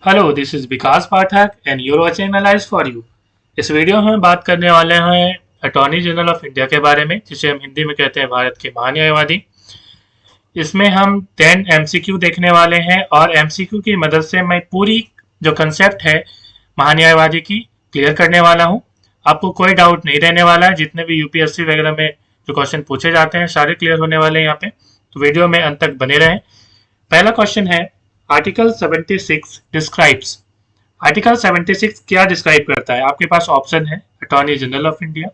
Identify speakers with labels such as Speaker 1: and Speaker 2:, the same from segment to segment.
Speaker 1: Hello, this is Vikas Pathak and your watching analyse for you. इस video में हम बात करने वाले हैं अटॉर्नी जनरल ऑफ इंडिया के बारे में, जिसे हम हिंदी में कहते हैं भारत के महान्यायवादी। इसमें हम 10 एमसीक्यू देखने वाले हैं और एमसीक्यू की मदद से मैं पूरी जो कंसेप्ट है महान्यायवादी की क्लियर करने वाला हूं। आपको कोई डाउट नहीं रहने वाला है। जितने भी यूपीएससी वगैरह में जो क्वेश्चन पूछे जाते हैं सारे क्लियर होने वाले हैं यहाँ पे, तो वीडियो में अंत तक बने रहें। पहला क्वेश्चन है, आर्टिकल 76 डिस्क्राइब्स। आर्टिकल 76 क्या डिस्क्राइब करता है? आपके पास ऑप्शन है attorney general of India,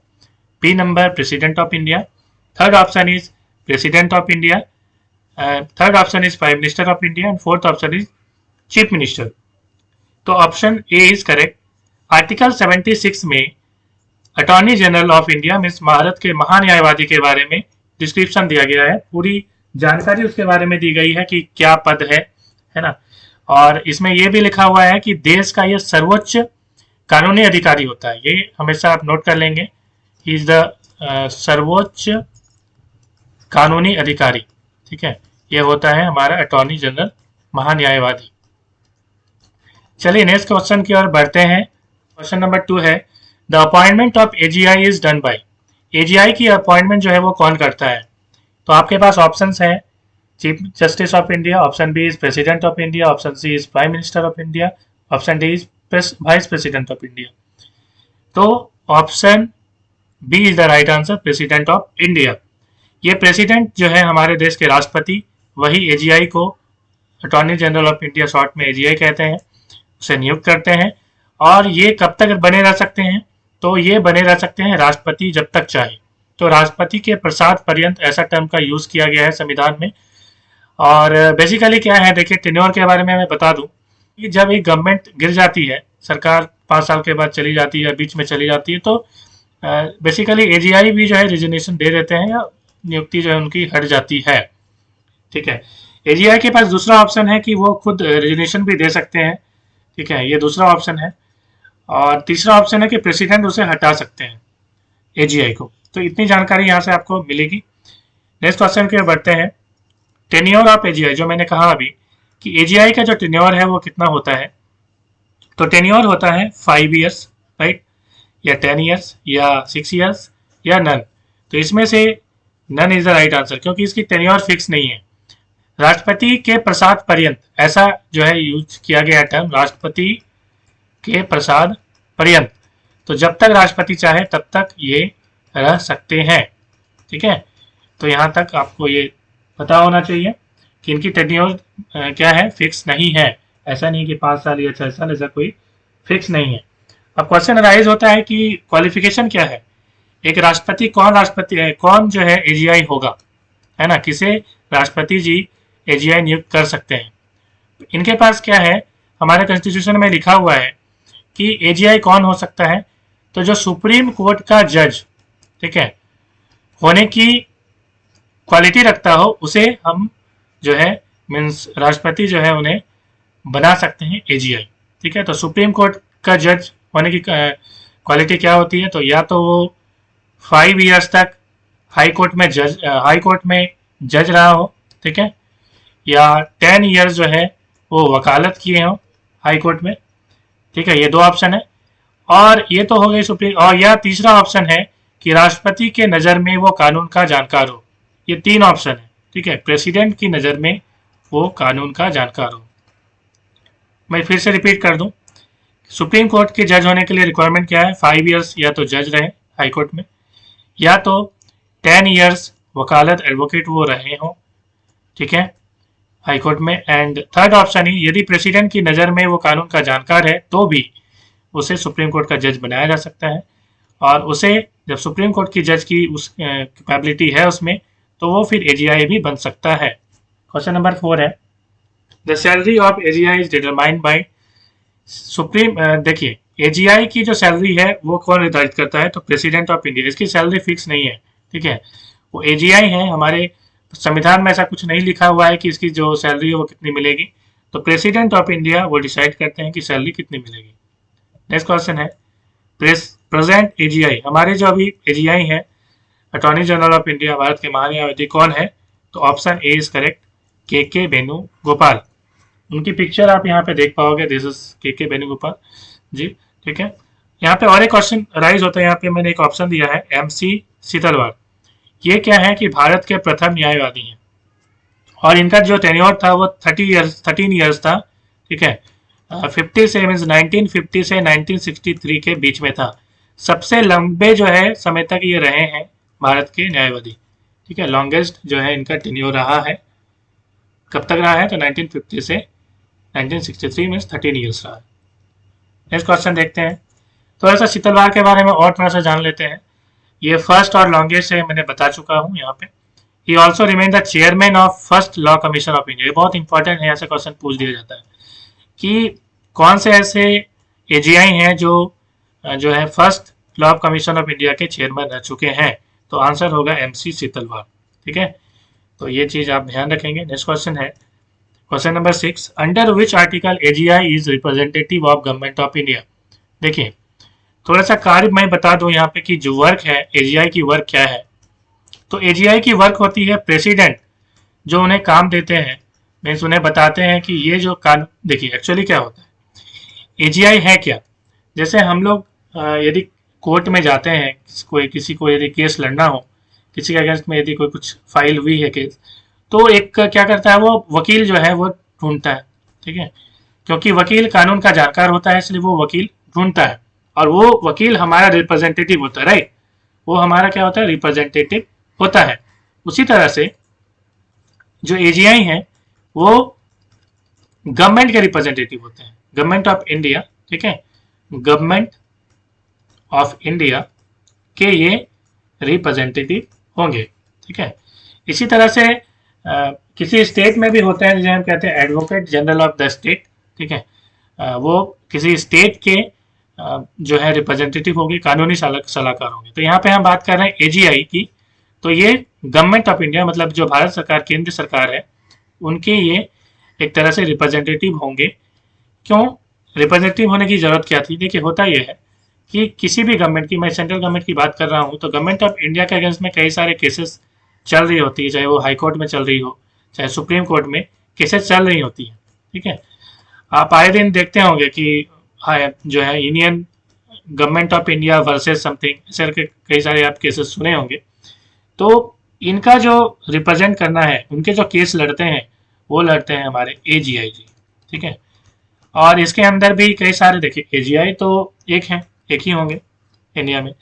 Speaker 1: B number president of India, third option is president of India, third option is prime minister of India and fourth option is chief minister. तो option A is correct. Article 76 में attorney general of India means Bharat के महान्यायवादी के बारे में description दिया गया है, पूरी जानकारी उसके बारे में दी गई है कि क्या पद है ना। और इसमें यह भी लिखा हुआ है कि देश का यह सर्वोच्च कानूनी अधिकारी होता है। ये हमेशा आप नोट कर लेंगे, ही इज द सर्वोच्च कानूनी अधिकारी। ठीक है, यह होता है हमारा अटॉर्नी जनरल, महान्यायवादी। चलिए नेक्स्ट क्वेश्चन की ओर बढ़ते हैं। क्वेश्चन नंबर 2 है, the appointment of AGI is done by. AGI की अपॉइंटमेंट जो है वो कौन करता है? तो आपके पास ऑप्शंस हैं, chief justice of India, option B is president of India, option C is prime minister of India, option D is vice president of India. तो option B is the right answer, president of India. ये president जो है हमारे देश के राष्ट्रपति, वही AGI को, attorney general of India short में एजीआई कहते हैं, उसे नियुक्त करते हैं। और ये कब तक बने रह सकते हैं? तो ये बने रह सकते हैं राष्ट्रपति जब तक चाहे। तो राष्ट्रपति के प्रसाद पर्यंत ऐसा टर्म का यूज किया गया है संविधान में। और बेसिकली क्या है, देखिए टेन्योर के बारे में मैं बता दूं कि जब एक गवर्नमेंट गिर जाती है, सरकार 5 साल के बाद चली जाती है, बीच में चली जाती है, तो बेसिकली एजीआई भी जो है रिजिग्नेशन दे देते हैं या नियुक्ति जो है उनकी हट जाती है। ठीक है, एजीआई के पास दूसरा ऑप्शन है कि वो खुद रिजिग्नेशन भी दे सकते हैं। ठीक है, ये दूसरा ऑप्शन है। और तीसरा ऑप्शन है कि प्रेसिडेंट उसे हटा सकते हैं एजीआई को। तो इतनी जानकारी यहाँ से आपको मिलेगी। नेक्स्ट क्वेश्चन की ओर बढ़ते हैं। टेन्योर ऑफ एजीआई, जो मैंने कहा अभी कि एजीआई का जो टेन्योर है वो कितना होता है, तो टेन्योर होता है 5 ईयर्स, राइट, या 10 ईयर्स या 6 ईयर्स या नन। तो इसमें से none is the right answer, क्योंकि इसकी टेन्योर फिक्स नहीं है। राष्ट्रपति के प्रसाद पर्यंत, ऐसा जो है यूज किया गया टर्म, राष्ट्रपति के प्रसाद पर्यंत। तो जब तक राष्ट्रपति चाहे तब तक ये रह सकते हैं। ठीक है, तो यहाँ तक आपको ये पता होना चाहिए कि इनकी टेन्योर क्या है, फिक्स नहीं है। ऐसा नहीं कि 5 साल या 6 साल, ऐसा कोई फिक्स नहीं है। अब क्वेश्चन अराइज होता है कि क्वालिफिकेशन क्या है, एक राष्ट्रपति कौन जो है एजीआई होगा, है ना, किसे राष्ट्रपति जी एजीआई नियुक्त कर सकते हैं। इनके पास क्या है, हमारे कॉन्स्टिट्यूशन में लिखा हुआ है कि एजीआई कौन हो सकता है, तो जो सुप्रीम कोर्ट का जज, ठीक है, होने की क्वालिटी रखता हो, उसे हम जो है मीन्स राष्ट्रपति जो है उन्हें बना सकते हैं एजीआई। ठीक है, तो सुप्रीम कोर्ट का जज होने की क्वालिटी क्या होती है, तो या तो वो 5 ईयर्स तक हाई कोर्ट में जज रहा हो, ठीक है, या 10 ईयर्स जो है वो वकालत किए हो हाई कोर्ट में। ठीक है, ये 2 ऑप्शन है। और ये तो हो गई सुप्रीम, और या तीसरा ऑप्शन है कि राष्ट्रपति के नज़र में वो कानून का जानकार हो। ये 3 ऑप्शन है। ठीक है, प्रेसिडेंट की नज़र में वो कानून का जानकार हो। मैं फिर से रिपीट कर दूं, सुप्रीम कोर्ट के जज होने के लिए रिक्वायरमेंट क्या है, 5 ईयर्स या तो जज रहे हाई कोर्ट में, या तो 10 ईयर्स वकालत एडवोकेट वो रहे हों, ठीक है, हाई कोर्ट में। एंड थर्ड ऑप्शन ही, यदि प्रेसिडेंट की नज़र में वो कानून का जानकार है तो भी उसे सुप्रीम कोर्ट का जज बनाया जा सकता है। और उसे जब सुप्रीम कोर्ट की जज की उस कैपेबिलिटी है उसमें, तो वो फिर एजीआई भी बन सकता है। क्वेश्चन नंबर 4 है, the salary of AGI is determined by supreme. देखिए एजीआई की जो सैलरी है वो कौन निर्धारित करता है, तो प्रेसिडेंट ऑफ इंडिया। इसकी सैलरी फिक्स नहीं है। ठीक है, वो एजीआई है, हमारे संविधान में ऐसा कुछ नहीं लिखा हुआ है कि इसकी जो सैलरी है वो कितनी मिलेगी। तो प्रेसिडेंट ऑफ इंडिया वो डिसाइड करते हैं कि सैलरी कितनी मिलेगी। नेक्स्ट क्वेश्चन है, प्रेजेंट एजीआई, हमारे जो अभी एजीआई है attorney general of India, Bharat के महान्यायवादी कौन है, तो ऑप्शन ए इज करेक्ट, के वेणुगोपाल। उनकी पिक्चर आप यहाँ पे देख पाओगे, दिस इज के वेणुगोपाल जी। ठीक है, यहाँ पे और एक क्वेश्चन राइज होता है। यहाँ पे मैंने एक ऑप्शन दिया है MC सीतलवाड़। ये क्या है कि भारत के प्रथम न्यायवादी हैं और इनका जो टेन्योर था वो 13 ईयर्स था। ठीक है, 50 से मीन्स 1950 से 1963 के बीच में था। सबसे लंबे जो है समय तक ये रहे हैं भारत के न्यायवादी। ठीक है, लॉन्गेस्ट जो है इनका टेन्योर रहा है। कब तक रहा है? तो 1950 से 1963 मीन्स 13 ईयर्स रहा है। नेक्स्ट क्वेश्चन देखते हैं। थोड़ा सा सीतलवाड़ के बारे में और थोड़ा सा जान लेते हैं। ये फर्स्ट और लॉन्गेस्ट है, मैंने बता चुका हूँ यहाँ पे। He also remain the chairman of first law commission of India. ये बहुत इंपॉर्टेंट है, ऐसा क्वेश्चन पूछ दिया जाता है कि कौन से ऐसे AGI हैं जो है first law commission of India के चेयरमैन रह चुके हैं। तो आंसर होगा MC सीतलवाड़। ठीक है, तो ये चीज आप ध्यान रखेंगे। नेक्स्ट क्वेश्चन है question number 6, under which article AGI is representative of government of India. देखिए, थोड़ा सा कार्य मैं बता दूं यहाँ पे कि जो वर्क है AGI की वर्क क्या है। तो AGI की वर्क होती है प्रेसिडेंट जो उन्हें काम देते हैं, मीन्स उन्हें बताते हैं कि ये जो कानून, देखिए एक्चुअली क्या होता है, AGI है क्या। जैसे हम लोग यदि कोर्ट में जाते हैं, किसी को यदि केस लड़ना हो, किसी के अगेंस्ट में यदि कोई कुछ फाइल हुई है केस, तो एक क्या करता है वो वकील जो है वो ढूंढता है। ठीक है, क्योंकि वकील कानून का जानकार होता है इसलिए वो वकील ढूंढता है और वो वकील हमारा रिप्रेजेंटेटिव होता है, राइट। वो हमारा क्या होता है? रिप्रेजेंटेटिव होता है। उसी तरह से जो AGI है वो गवर्नमेंट के रिप्रेजेंटेटिव होते हैं, गवर्नमेंट ऑफ इंडिया। ठीक है, गवर्नमेंट ऑफ इंडिया के ये रिप्रेजेंटेटिव होंगे। ठीक है, इसी तरह से किसी स्टेट में भी होते हैं जिसे हम कहते हैं advocate general of the state. ठीक है, वो किसी स्टेट के जो है रिप्रेजेंटेटिव होंगे, कानूनी सलाहकार होंगे। तो यहाँ पे हम बात कर रहे हैं AGI की, तो ये गवर्नमेंट ऑफ इंडिया मतलब जो भारत सरकार, केंद्र सरकार है, उनके ये एक तरह से रिप्रेजेंटेटिव होंगे। क्यों रिप्रेजेंटेटिव होने की जरूरत क्या थी? देखिए, होता यह है कि किसी भी गवर्नमेंट की, मैं सेंट्रल गवर्नमेंट की बात कर रहा हूँ, तो गवर्नमेंट ऑफ इंडिया के अगेंस्ट में कई सारे केसेस चल रही होती है, चाहे वो हाई कोर्ट में चल रही हो, चाहे सुप्रीम कोर्ट में केसेस चल रही होती है। ठीक है, आप आए दिन देखते होंगे कि जो है union government of India versus something, ऐसे करके कई सारे आप केसेस सुने होंगे। तो इनका जो रिप्रेजेंट करना है, उनके जो केस लड़ते हैं वो लड़ते हैं हमारे AGI जी। ठीक है, और इसके अंदर भी कई सारे, देखिए AGI तो एक है, एक ही होंगे इंडिया में,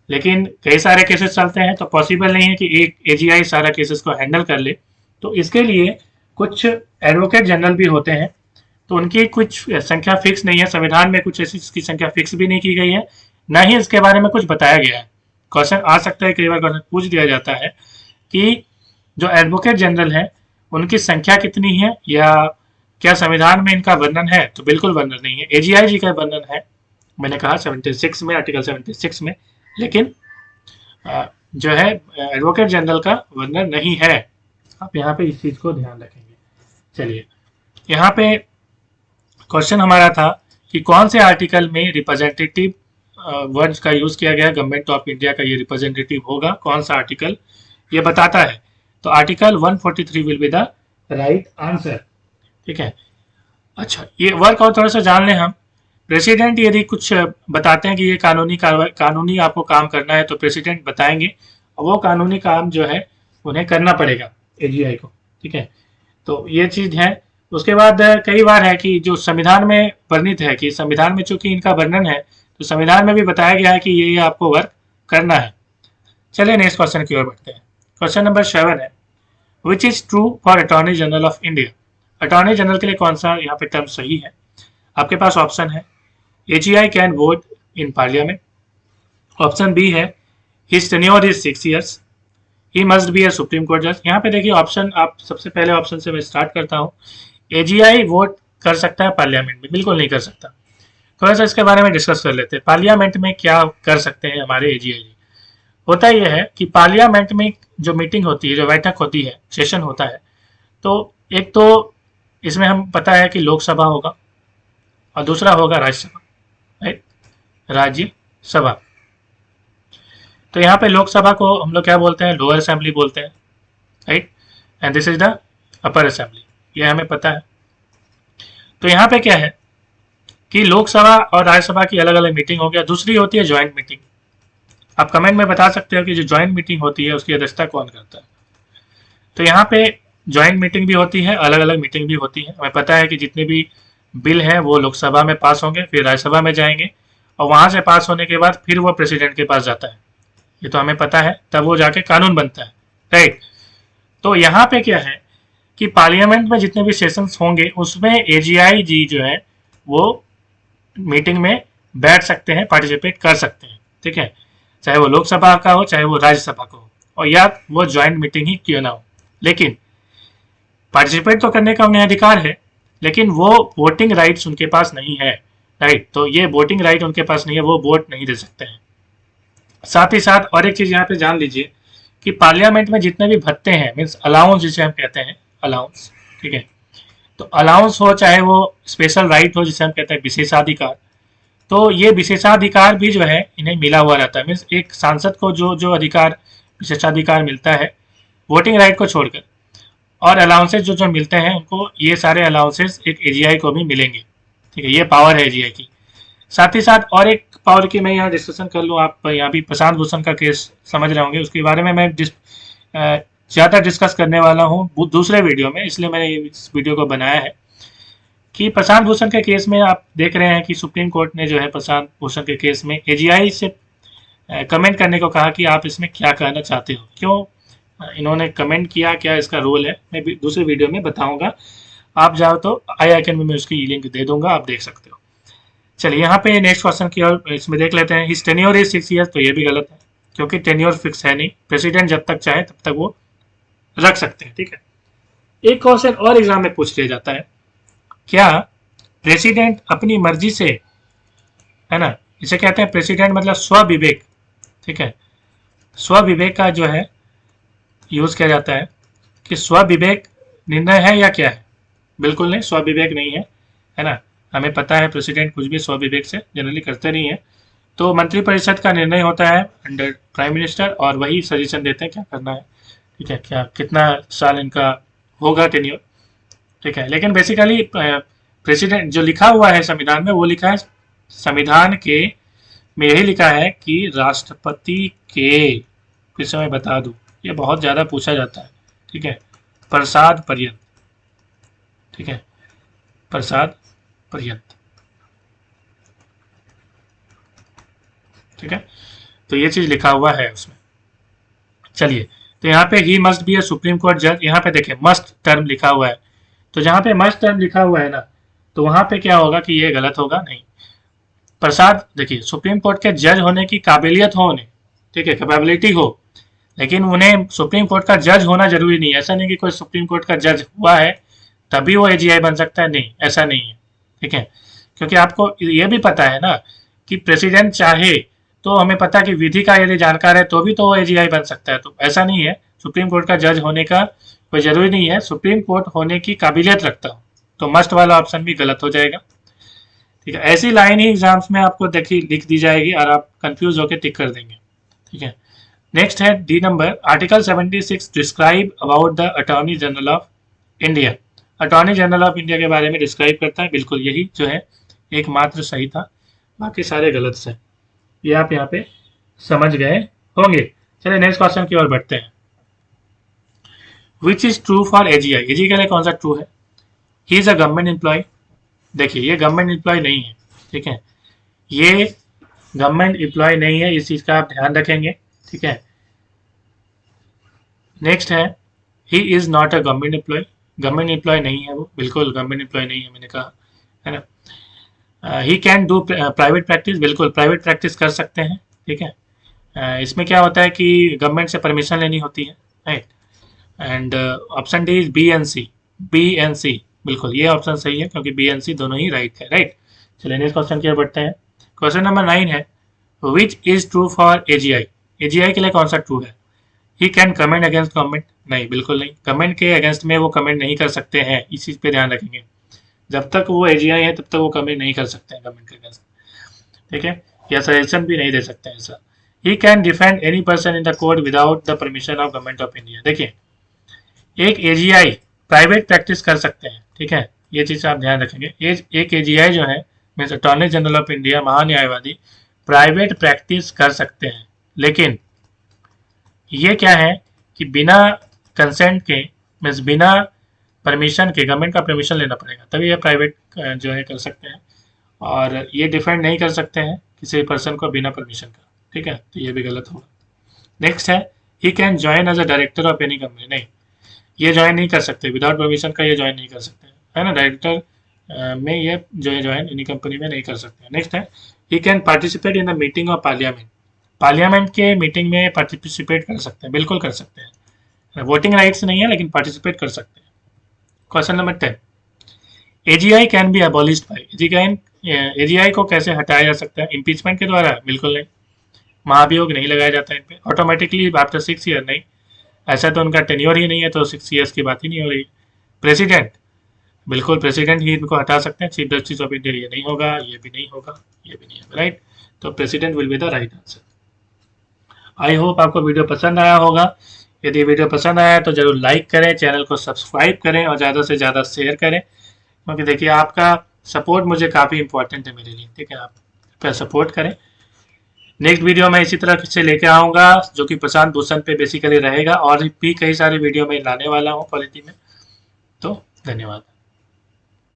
Speaker 1: लेकिन कई सारे केसेस चलते हैं तो पॉसिबल नहीं है कि एक AGI सारा केसेस को हैंडल कर ले। तो इसके लिए कुछ एडवोकेट जनरल भी होते हैं, तो उनकी कुछ संख्या फिक्स नहीं है, संविधान में कुछ ऐसी इसकी संख्या फिक्स भी नहीं की गई है, ना ही इसके बारे में कुछ बताया गया है। क्वेश्चन आ सकता है, कई बार क्वेश्चन पूछ दिया जाता है कि जो एडवोकेट जनरल है उनकी संख्या कितनी है या क्या संविधान में इनका वर्णन है? तो बिल्कुल वर्णन नहीं है। AGI जी का वर्णन है, मैंने कहा 76 में, आर्टिकल 76 में, लेकिन जो है एडवोकेट जनरल का वर्णन नहीं है। आप यहाँ पे इस चीज को ध्यान रखेंगे। चलिए, यहाँ पे क्वेश्चन हमारा था कि कौन से आर्टिकल में रिप्रेजेंटेटिव वर्ड्स का यूज किया गया, गवर्नमेंट ऑफ इंडिया का ये रिप्रेजेंटेटिव होगा, कौन सा आर्टिकल ये बताता है। तो article 143 will be the right answer. ठीक है, अच्छा ये वर्क और थोड़ा सा जान लें हम। प्रेसिडेंट यदि कुछ बताते हैं कि ये कानूनी आपको काम करना है तो प्रेसिडेंट बताएंगे और वो कानूनी काम जो है उन्हें करना पड़ेगा AGI को। ठीक है, तो ये चीज है। उसके बाद कई बार है कि जो संविधान में वर्णित है, कि संविधान में चूंकि इनका वर्णन है तो संविधान में भी बताया गया है कि ये आपको वर्क करना है। चलिए नेक्स्ट क्वेश्चन की ओर बढ़ते हैं। क्वेश्चन नंबर 7 है, विच is true for attorney general of India. Attorney general के लिए कौन सा यहाँ पे टर्म सही है? आपके पास ऑप्शन है, AGI can vote in parliament. Option B है, his tenure is 6 years, he must be a Supreme Court जज। यहाँ पे देखिए ऑप्शन, आप सबसे पहले ऑप्शन से मैं स्टार्ट करता हूँ। AGI वोट कर सकता है पार्लियामेंट में? बिल्कुल नहीं कर सकता। थोड़ा सा इसके बारे में डिस्कस कर लेते हैं। पार्लियामेंट में क्या कर सकते हैं हमारे AGI जी? होता यह है कि पार्लियामेंट में जो मीटिंग होती है, जो बैठक होती है, सेशन होता है, तो एक तो इसमें हम पता है कि लोकसभा होगा और दूसरा होगा राज्यसभा, राइट, राज्यसभा। तो यहाँ पे लोकसभा को हम लोग क्या बोलते हैं? लोअर असेंबली बोलते हैं, right, and this is the upper assembly, ये हमें पता है। तो यहाँ पे क्या है कि लोकसभा और राज्यसभा की अलग अलग मीटिंग हो गया। दूसरी होती है ज्वाइंट मीटिंग। आप कमेंट में बता सकते हो कि जो ज्वाइंट मीटिंग होती है उसकी अध्यक्षता कौन करता है। तो यहाँ पे ज्वाइंट मीटिंग भी होती है, अलग अलग मीटिंग भी होती है। हमें पता है कि जितने भी बिल हैं वो लोकसभा में पास होंगे, फिर राज्यसभा में जाएंगे, और वहां से पास होने के बाद फिर वो प्रेसिडेंट के पास जाता है। ये तो हमें पता है, तब वो जाके कानून बनता है, राइट। तो यहाँ पे क्या है कि पार्लियामेंट में जितने भी सेशंस होंगे उसमें एजीआई जी जो है वो मीटिंग में बैठ सकते हैं, पार्टिसिपेट कर सकते हैं, ठीक है, चाहे वो लोकसभा का हो चाहे वो राज्यसभा का हो, और या वो ज्वाइंट मीटिंग ही क्यों ना हो। लेकिन पार्टिसिपेट तो करने का उन्हें अधिकार है, लेकिन वो वोटिंग राइट्स उनके पास नहीं है, राइट। तो ये वोटिंग राइट उनके पास नहीं है, वो वोट नहीं दे सकते हैं। साथ ही साथ और एक चीज यहाँ पे जान लीजिए कि पार्लियामेंट में जितने भी भत्ते हैं, मीन्स अलाउंस जिसे हम कहते हैं, अलाउंस, ठीक है, तो अलाउंस हो चाहे वो स्पेशल राइट हो जिसे हम कहते हैं विशेषाधिकार, तो ये विशेषाधिकार भी जो है इन्हें मिला हुआ रहता है। मीन्स एक सांसद को जो जो अधिकार विशेषाधिकार मिलता है वोटिंग राइट को छोड़कर, और अलाउंसेस जो जो मिलते हैं उनको, ये सारे अलाउंसेस एक एजीआई को भी मिलेंगे, ठीक है, ये पावर है एजीआई की। साथ ही साथ और एक पावर की मैं यहाँ डिस्कशन कर लूँ, आप यहाँ भी प्रशांत भूषण का केस समझ रहे होंगे, उसके बारे में मैं ज़्यादा डिस्कस करने वाला हूँ दूसरे वीडियो में, इसलिए मैंने इस वीडियो को बनाया है कि प्रशांत भूषण के केस में आप देख रहे हैं कि सुप्रीम कोर्ट ने जो है प्रशांत भूषण के केस में एजीआई से कमेंट करने को कहा कि आप इसमें क्या कहना चाहते हो, क्यों इन्होंने कमेंट किया, क्या इसका रोल है, मैं दूसरे वीडियो में बताऊंगा। आप जाओ तो IICAN में उसकी लिंक दे दूंगा, आप देख सकते हो। चलिए यहाँ पे नेक्स्ट क्वेश्चन की और इसमें देख लेते हैं। हिज टेन्योर इज 6 ईयर्स, तो ये भी गलत है क्योंकि टेन्योर फिक्स है नहीं, प्रेसिडेंट जब तक चाहे तब तक वो रख सकते हैं, ठीक है। एक क्वेश्चन और एग्जाम में पूछ लिया जाता है, क्या प्रेसिडेंट अपनी मर्जी से, है ना, इसे कहते हैं प्रेसिडेंट मतलब स्वविवेक, ठीक है, स्वविवेक का जो है यूज किया जाता है कि स्वविवेक निर्णय है या क्या है। बिल्कुल नहीं, स्वविवेक नहीं है ना। हमें पता है प्रेसिडेंट कुछ भी स्वविवेक से जनरली करते नहीं है। तो मंत्रिपरिषद का निर्णय होता है अंडर प्राइम मिनिस्टर, और वही सजेशन देते हैं क्या करना है, ठीक है, क्या कितना साल इनका होगा टेन्योर, ठीक है। लेकिन बेसिकली प्रेसिडेंट जो लिखा हुआ है संविधान में, वो लिखा है संविधान के में यही लिखा है कि राष्ट्रपति के, फिर से मैं बता दूं, ये बहुत ज़्यादा पूछा जाता है, ठीक है, प्रसाद पर्यंत, ठीक है, प्रसाद पर्यंत, ठीक है। तो ये चीज लिखा हुआ है उसमें। चलिए, तो यहाँ पे ही must be a Supreme Court जज, यहाँ पे देखें मस्ट टर्म लिखा हुआ है, तो जहाँ पे मस्ट टर्म लिखा हुआ है ना, तो वहां पे क्या होगा कि ये गलत होगा, नहीं। प्रसाद, देखिए सुप्रीम कोर्ट के जज होने की काबिलियत हो उन्हें, ठीक है, कैपेबिलिटी हो, लेकिन उन्हें सुप्रीम कोर्ट का जज होना जरूरी नहीं है। ऐसा नहीं कि कोई सुप्रीम कोर्ट का जज हुआ है तभी वो एजीआई बन सकता है, नहीं, ऐसा नहीं है, ठीक है। क्योंकि आपको ये भी पता है ना कि प्रेसिडेंट चाहे तो, हमें पता है कि विधि का यदि जानकार है तो भी तो वो एजीआई बन सकता है। तो ऐसा नहीं है, सुप्रीम कोर्ट का जज होने का कोई जरूरी नहीं है, सुप्रीम कोर्ट होने की काबिलियत रखता हो, तो मस्ट वाला ऑप्शन भी गलत हो जाएगा, ठीक है। ऐसी लाइन ही एग्जाम्स में आपको देखी लिख दी जाएगी और आप कंफ्यूज होकर टिक कर देंगे, ठीक है। नेक्स्ट है D number, article 76 describe about the attorney general of India. Attorney general of India के बारे में डिस्क्राइब करता है, बिल्कुल यही जो है एकमात्र सही था, बाकी सारे गलत से, ये आप यहाँ पे समझ गए होंगे। चलिए नेक्स्ट क्वेश्चन की ओर बढ़ते हैं। Which is true for AGI, AGI के लिए कौन सा ट्रू है। He is a government employee, देखिए ये गवर्नमेंट एम्प्लॉय नहीं है, ठीक है, ये गवर्नमेंट एम्प्लॉय नहीं है, इस चीज का आप ध्यान रखेंगे, ठीक है। नेक्स्ट है he is not a government employee, government employee नहीं है वो, बिल्कुल गवर्नमेंट एम्प्लॉय नहीं है, मैंने कहा, है ना। He can do private practice, बिल्कुल प्राइवेट प्रैक्टिस कर सकते हैं, ठीक है। इसमें क्या होता है कि गवर्नमेंट से परमिशन लेनी होती है, right. And option D is B and C, B and C, बिल्कुल ये ऑप्शन सही है क्योंकि बी एन सी दोनों ही राइट है, राइट। चलिए नेक्स्ट क्वेश्चन की ओर बढ़ते हैं। क्वेश्चन नंबर 9 है, विच is true for AGI, AGI के लिए कौन सा ट्रू है। He can comment against government, नहीं बिल्कुल नहीं, गवर्नमेंट के अगेंस्ट में वो कमेंट नहीं कर सकते हैं, इस चीज पे ध्यान रखेंगे। जब तक वो एजीआई है तब तक वो कमेंट नहीं कर सकते हैं गवर्नमेंट के अगेंस्ट, ठीक है, या सजेशन भी नहीं दे सकते हैं ऐसा। He can defend any person in the court without the permission of government of India, देखिए एक एजीआई प्राइवेट प्रैक्टिस कर सकते हैं, ठीक है, ये चीज़ आप ध्यान रखेंगे। एक AGI जो है means attorney general of India, महान्यायवादी, प्राइवेट प्रैक्टिस कर सकते हैं, लेकिन ये क्या है कि बिना कंसेंट के मीन्स बिना परमिशन के, गवर्नमेंट का परमिशन लेना पड़ेगा तभी ये प्राइवेट जो है कर सकते हैं, और ये डिफेंड नहीं कर सकते हैं किसी पर्सन को बिना परमिशन का। ठीक है, तो ये भी गलत होगा। नेक्स्ट है he can join as a director of any company. नहीं, ये ज्वाइन नहीं कर सकते, विदाउट परमिशन का ये ज्वाइन नहीं कर सकते, है ना। डायरेक्टर में ये जो है ज्वाइन एनी कंपनी में नहीं कर सकते। नेक्स्ट है he can participate in the meeting of parliament. Parliament के मीटिंग में पार्टिसिपेट कर सकते हैं, बिल्कुल कर सकते हैं। वोटिंग राइट्स नहीं है लेकिन पार्टिसिपेट कर सकते हैं। Question number 10, AGI can be abolished by. AGI को कैसे हटाया जा सकता है? इम्पीचमेंट के द्वारा? बिल्कुल नहीं। महाभियोग नहीं लगाया जाता इन पे ऑटोमेटिकली आफ्टर 6 ईयर, नहीं। ऐसा तो उनका टेन्योर ही नहीं है, तो 6 ईयर्स की बात ही नहीं हो रही। प्रेसिडेंट, बिल्कुल प्रेसिडेंट ही इनको हटा सकते हैं। चीफ जस्टिस ऑफ इंडिया, ये नहीं होगा, ये भी नहीं होगा, ये भी नहीं होगा, राइट। तो president will be the right answer. I hope आपको वीडियो पसंद आया होगा। यदि वीडियो पसंद आया तो जरूर लाइक करें, चैनल को सब्सक्राइब करें और ज़्यादा से ज़्यादा शेयर करें, क्योंकि देखिए आपका सपोर्ट मुझे काफ़ी इंपॉर्टेंट है मेरे लिए। ठीक है, आप कृपया सपोर्ट करें। नेक्स्ट वीडियो में इसी तरह से लेके आऊँगा जो कि प्रशांत भूषण पे बेसिकली रहेगा, और भी कई सारे वीडियो में लाने वाला हूँ पॉलिटी में। तो धन्यवाद।